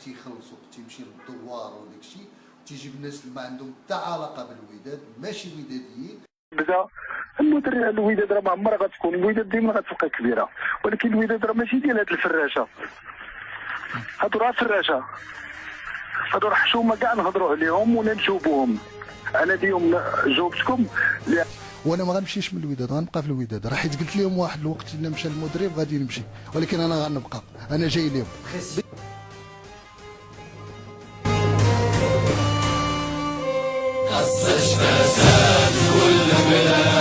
تيخلصوا تيمشي للدوار وداك الشيء، تيجيب الناس اللي ما عندهم حتى علاقه بالوداد، ماشي وداديين. بدا الوداد راه ما عمرها غتكون، الوداد ديما غتبقى كبيره، ولكن الوداد راه ماشي ديال هاد الفراشه، هادو راه فراشه، هادو راه حشومه كاع نهضروا عليهم ولا نشوفوهم. انا اليوم جاوبتكم وانا ما غنمشيش من الوداد، غنبقى في الوداد، راه حيت قلت لهم واحد الوقت الا مشى المدرب غادي نمشي، ولكن انا غنبقى، انا جاي لهم. قصش فساد كل بلاد